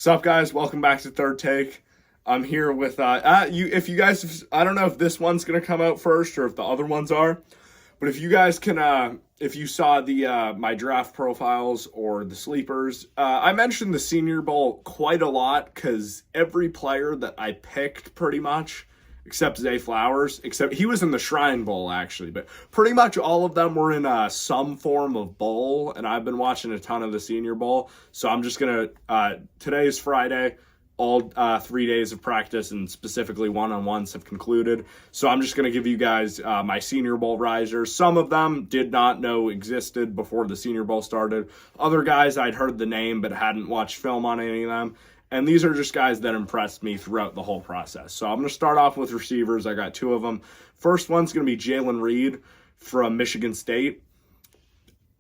What's up, guys? Welcome back to Third Take. I'm here with you. If you guys, I don't know if this one's gonna come out first or if the other ones are, but if you guys can, if you saw the my draft profiles or the sleepers, I mentioned the Senior Bowl quite a lot because every player that I picked pretty much, except Zay Flowers, except he was in the Shrine Bowl actually, but pretty much all of them were in some form of bowl, and I've been watching a ton of the Senior Bowl, so I'm just gonna. Today is Friday. All 3 days of practice and specifically one-on-ones have concluded. So I'm just going to give you guys my Senior Bowl risers. Some of them did not know existed before the Senior Bowl started. Other guys I'd heard the name but hadn't watched film on any of them. And these are just guys that impressed me throughout the whole process. So I'm going to start off with receivers. I got two of them. First one's going to be Jalen Reed from Michigan State.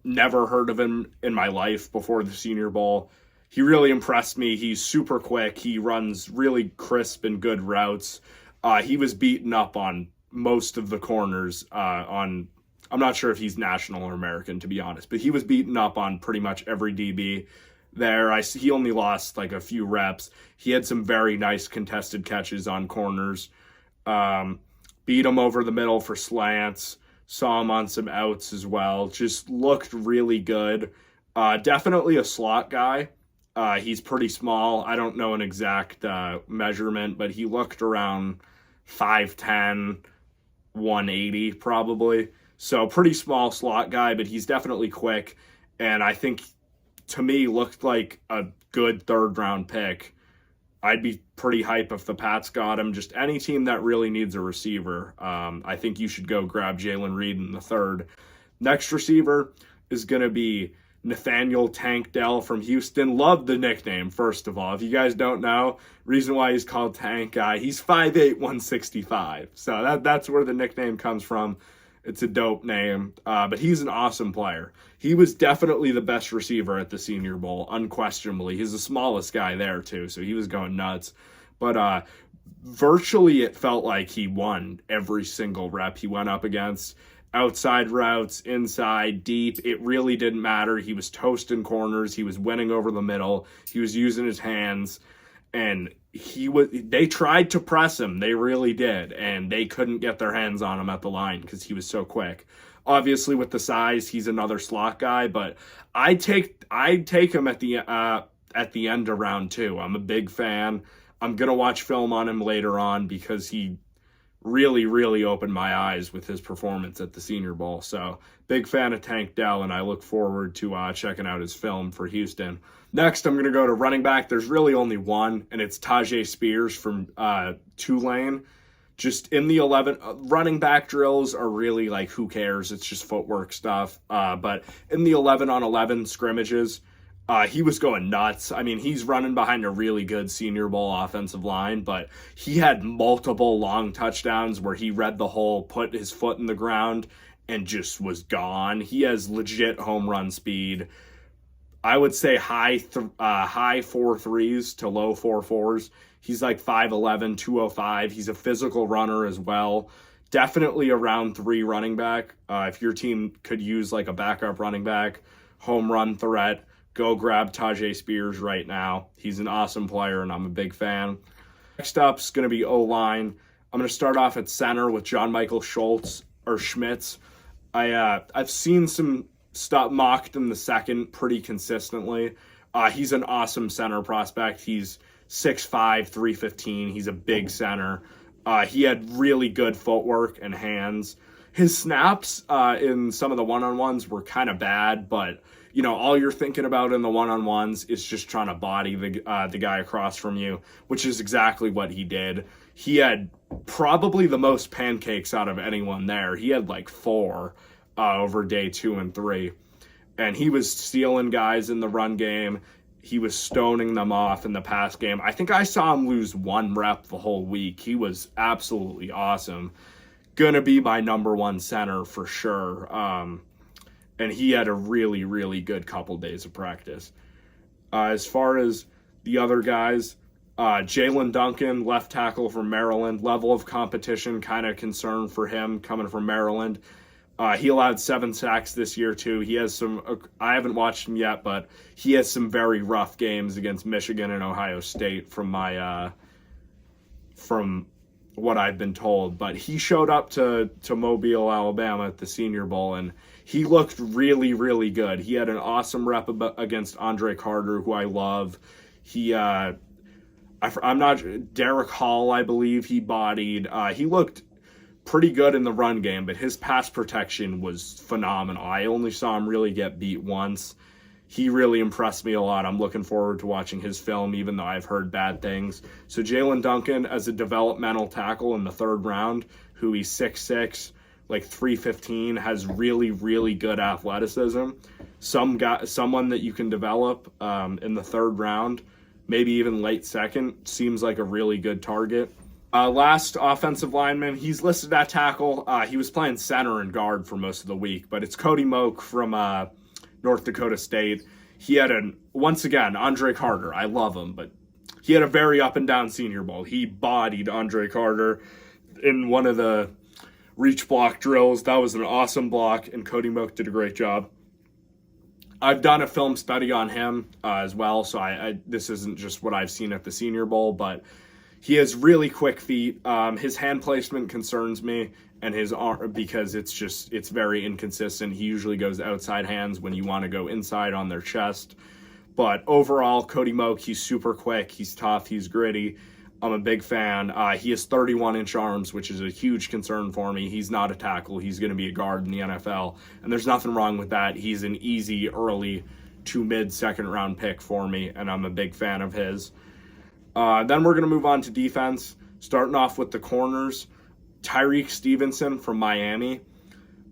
Never heard of him in my life before the Senior Bowl. He really impressed me. He's super quick. He runs really crisp and good routes. He was beaten up on most of the corners I'm not sure if he's national or American, to be honest, but he was beaten up on pretty much every DB there. He only lost like a few reps. He had some very nice contested catches on corners. Beat him over the middle for slants. Saw him on some outs as well. Just looked really good. Definitely a slot guy. He's pretty small. I don't know an exact measurement, but he looked around 5'10", 180 probably. So pretty small slot guy, but he's definitely quick. And I think, to me, looked like a good third-round pick. I'd be pretty hype if the Pats got him. Just any team that really needs a receiver, I think you should go grab Jalen Reed in the third. Next receiver is going to be Nathaniel Tank Dell from Houston. Love the nickname, first of all. If you guys don't know, reason why he's called Tank, he's 5'8", 165. So that's where the nickname comes from. It's a dope name, but he's an awesome player. He was definitely the best receiver at the Senior Bowl, unquestionably. He's the smallest guy there, too, so he was going nuts. But virtually it felt like he won every single rep he went up against. Outside routes, inside, deep, it really didn't matter. He was toasting corners. He was winning over the middle. He was using his hands, and they tried to press him. They really did, and they couldn't get their hands on him at the line because he was so quick. Obviously, with the size, he's another slot guy, but I'd take him at the end of round two. I'm a big fan. I'm gonna watch film on him later on because he really, really opened my eyes with his performance at the Senior Bowl. So big fan of Tank Dell, and I look forward to checking out his film for Houston. Next, I'm going to go to running back. There's really only one, and it's Tyjae Spears from Tulane. Just in the 11, running back drills are really like, who cares? It's just footwork stuff. But in the 11-on-11 scrimmages, he was going nuts. I mean, he's running behind a really good Senior Bowl offensive line, but he had multiple long touchdowns where he read the hole, put his foot in the ground, and just was gone. He has legit home run speed. I would say high 4.3s to low 4.4s. He's like 5'11", 205. He's a physical runner as well. Definitely a round three running back. If your team could use like a backup running back, home run threat, go grab Tyjae Spears right now. He's an awesome player, and I'm a big fan. Next up is going to be O-line. I'm going to start off at center with John Michael Schmitz. I've seen some stuff mocked in the second pretty consistently. He's an awesome center prospect. He's 6'5", 315. He's a big center. He had really good footwork and hands. His snaps in some of the one-on-ones were kind of bad, but you know, all you're thinking about in the one-on-ones is just trying to body the guy across from you, which is exactly what he did. He had probably the most pancakes out of anyone there. He had like 4 over day 2 and 3, and he was stealing guys in the run game. He was stoning them off in the pass game. I think I saw him lose 1 rep the whole week. He was absolutely awesome. Gonna be my number 1 center for sure. And he had a really, really good couple days of practice. As far as the other guys, Jalen Duncan, left tackle from Maryland. Level of competition, kind of concern for him coming from Maryland. He allowed 7 sacks this year too. He has some. I haven't watched him yet, but he has some very rough games against Michigan and Ohio State from what I've been told. But he showed up to Mobile, Alabama at the Senior Bowl, and he looked really, really good. He had an awesome rep against Andre Carter, who I love. I'm not Derek Hall, I believe he bodied. He looked pretty good in the run game, but his pass protection was phenomenal. I only saw him really get beat once. He really impressed me a lot. I'm looking forward to watching his film, even though I've heard bad things. So Jalen Duncan as a developmental tackle in the 3rd round, who he's 6'6", like 315, has really, really good athleticism. Someone that you can develop in the 3rd round, maybe even late 2nd, seems like a really good target. Last offensive lineman, he's listed at tackle. He was playing center and guard for most of the week, but it's Cody Moak from North Dakota State. He had once again, Andre Carter. I love him, but he had a very up and down Senior Bowl. He bodied Andre Carter in one of the reach block drills. That was an awesome block, and Cody Moak did a great job. I've done a film study on him as well, so this isn't just what I've seen at the Senior Bowl, but he has really quick feet. His hand placement concerns me, and his arm, because it's very inconsistent. He usually goes outside hands when you want to go inside on their chest. But overall, Cody Moak, he's super quick, he's tough, he's gritty. I'm a big fan. He has 31-inch arms, which is a huge concern for me. He's not a tackle. He's going to be a guard in the NFL, and there's nothing wrong with that. He's an easy early to mid-second round pick for me, and I'm a big fan of his. Then we're going to move on to defense, starting off with the corners. Tyrique Stevenson from Miami,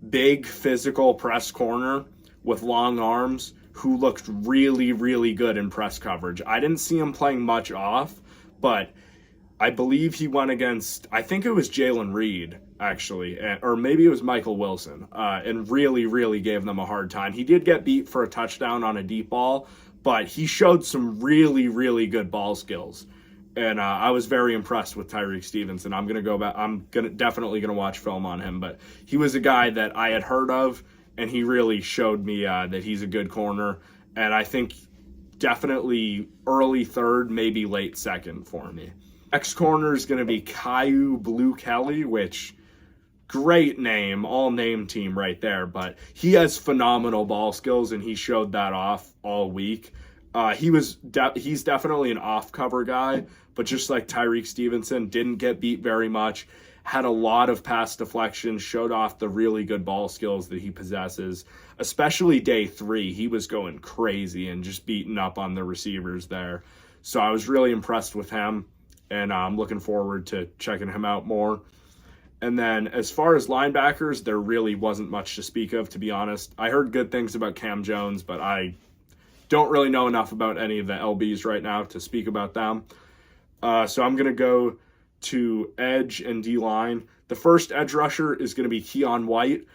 big physical press corner with long arms, who looked really, really good in press coverage. I didn't see him playing much off, but I believe he went against, I think it was Jalen Reed, actually, or maybe it was Michael Wilson, and really, really gave them a hard time. He did get beat for a touchdown on a deep ball, but he showed some really, really good ball skills. And I was very impressed with Tyrique Stevenson. I'm definitely gonna watch film on him, but he was a guy that I had heard of, and he really showed me that he's a good corner. And I think definitely early 3rd, maybe late 2nd for me. Next corner is gonna be Kyu Blu Kelly, which great name, all name team right there. But he has phenomenal ball skills, and he showed that off all week. He's definitely an off-cover guy, but just like Tyrique Stevenson, didn't get beat very much, had a lot of pass deflections, showed off the really good ball skills that he possesses, especially day 3. He was going crazy and just beating up on the receivers there. So I was really impressed with him, and I'm looking forward to checking him out more. And then as far as linebackers, there really wasn't much to speak of, to be honest. I heard good things about Cam Jones, but I don't really know enough about any of the LBs right now to speak about them. So I'm going to go to edge and D-line. The first edge rusher is going to be Keion White.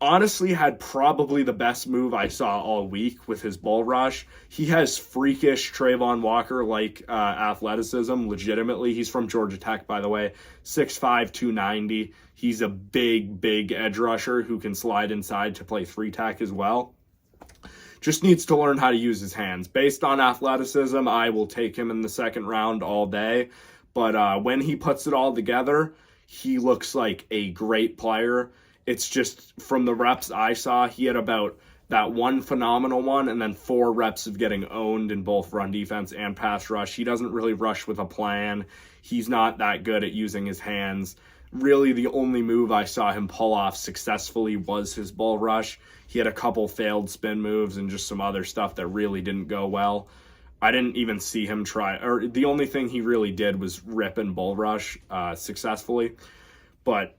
Honestly, had probably the best move I saw all week with his bull rush. He has freakish Trayvon Walker-like athleticism, legitimately. He's from Georgia Tech, by the way, 6'5", 290. He's a big, big edge rusher who can slide inside to play 3-tech as well. Just needs to learn how to use his hands. Based on athleticism, I will take him in the 2nd round all day. But when he puts it all together, he looks like a great player. It's just from the reps I saw, he had about that one phenomenal one and then 4 reps of getting owned in both run defense and pass rush. He doesn't really rush with a plan. He's not that good at using his hands. Really, the only move I saw him pull off successfully was his bull rush. He had a couple failed spin moves and just some other stuff that really didn't go well. I didn't even see him try, or the only thing he really did was rip and bull rush successfully. But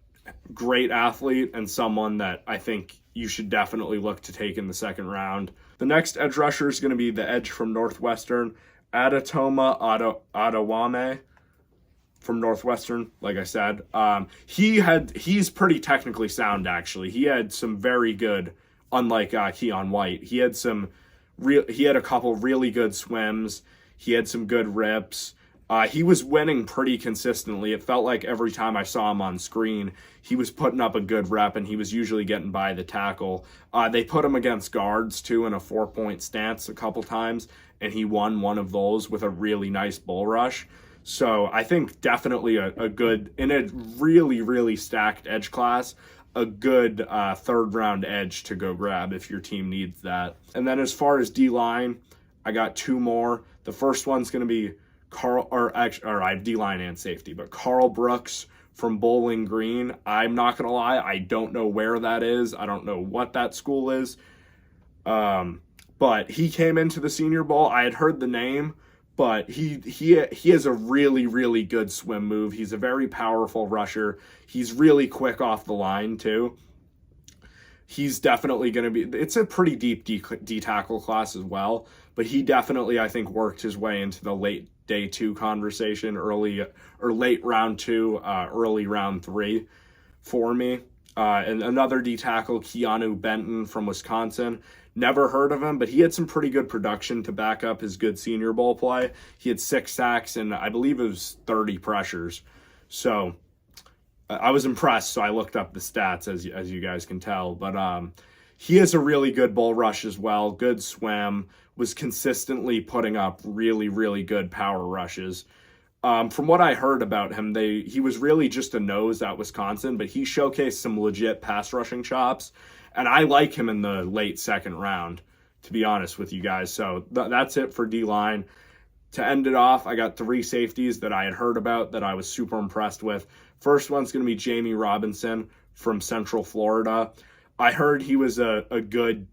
great athlete and someone that I think you should definitely look to take in the 2nd round. The next edge rusher is going to be the edge from Northwestern, Adetoma Adewale from Northwestern, like I said. He's pretty technically sound, actually. He had some very good, unlike Keion White, he had a couple really good swims. He had some good rips. He was winning pretty consistently. It felt like every time I saw him on screen, he was putting up a good rep, and he was usually getting by the tackle. They put him against guards, too, in a 4-point stance a couple times, and he won one of those with a really nice bull rush. So I think definitely a good, in a really, really stacked edge class, a good third-round edge to go grab if your team needs that. And then as far as D-line, I got two more. The first one's going to be I have D-line and safety, but Carl Brooks from Bowling Green. I'm not going to lie, I don't know where that is. I don't know what that school is. But he came into the Senior Bowl. I had heard the name, but he has a really, really good swim move. He's a very powerful rusher. He's really quick off the line, too. He's definitely going to be, it's a pretty deep D tackle class as well, but he definitely, I think, worked his way into the late day 2 conversation, late round 2, early round 3 for me. And another D tackle, Keanu Benton from Wisconsin. Never heard of him, but he had some pretty good production to back up his good Senior Bowl play. He had 6 sacks and I believe it was 30 pressures. So I was impressed, so I looked up the stats, as you guys can tell. But he has a really good bull rush as well, good swim, was consistently putting up really, really good power rushes. From what I heard about him, he was really just a nose at Wisconsin, but he showcased some legit pass rushing chops, and I like him in the late second round, to be honest with you guys. So that's it for D-line. To end it off, I got 3 safeties that I had heard about that I was super impressed with. First one's going to be Jamie Robinson from Central Florida. I heard he was a good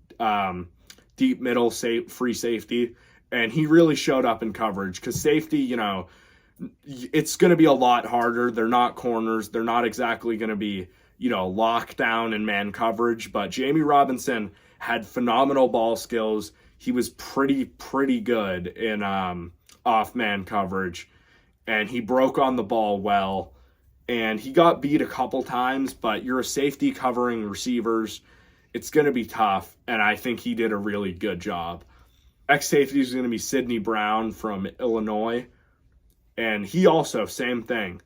deep middle free safety, and he really showed up in coverage because safety, it's going to be a lot harder. They're not corners. They're not exactly going to be, locked down in man coverage, but Jamie Robinson had phenomenal ball skills. He was pretty good in off man coverage, and he broke on the ball well, and he got beat a couple times, but you're a safety covering receivers. It's going to be tough, and I think he did a really good job. Next safety is going to be Sidney Brown from Illinois, and he also, same thing,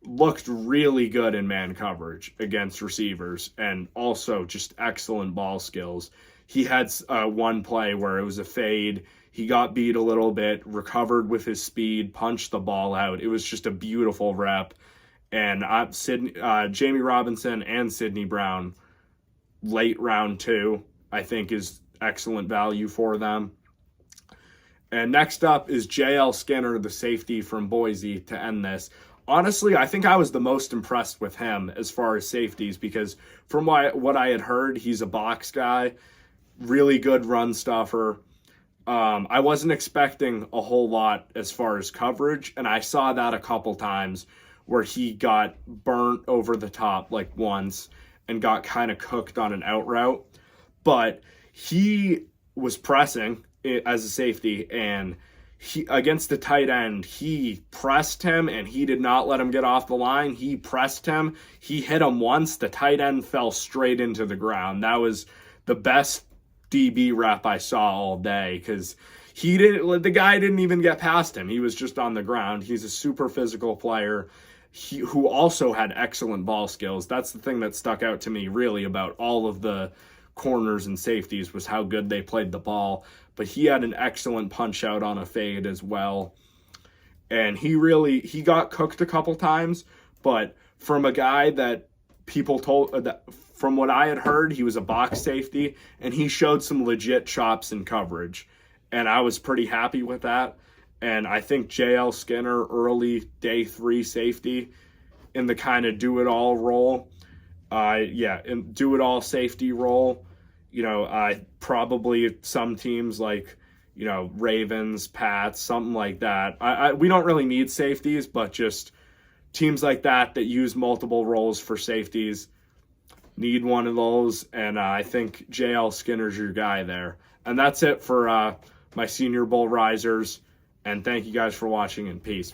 looked really good in man coverage against receivers, and also just excellent ball skills. He had one play where it was a fade. He got beat a little bit, recovered with his speed, punched the ball out. It was just a beautiful rep. And Jamie Robinson and Sidney Brown, late round 2, I think is excellent value for them. And next up is J.L. Skinner, the safety from Boise, to end this. Honestly, I think I was the most impressed with him as far as safeties because from what I had heard, he's a box guy, really good run stuffer. I wasn't expecting a whole lot as far as coverage, and I saw that a couple times where he got burnt over the top like once and got kind of cooked on an out route. But he was pressing as a safety, and he against the tight end, he pressed him and he did not let him get off the line. He pressed him. He hit him once. The tight end fell straight into the ground. That was the best DB rep I saw all day because the guy didn't even get past him. He was just on the ground. He's a super physical player who also had excellent ball skills. That's the thing that stuck out to me really about all of the corners and safeties was how good they played the ball. But he had an excellent punch out on a fade as well. And he got cooked a couple times, but from a guy that people told that from what I had heard, he was a box safety and he showed some legit chops in coverage. And I was pretty happy with that. And I think J.L. Skinner, early day 3 safety in the kind of do-it-all role. In do-it-all safety role. Probably some teams like, Ravens, Pats, something like that. We don't really need safeties, but just teams like that use multiple roles for safeties need one of those. And I think J.L. Skinner's your guy there. And that's it for my Senior Bowl risers. And thank you guys for watching, and peace.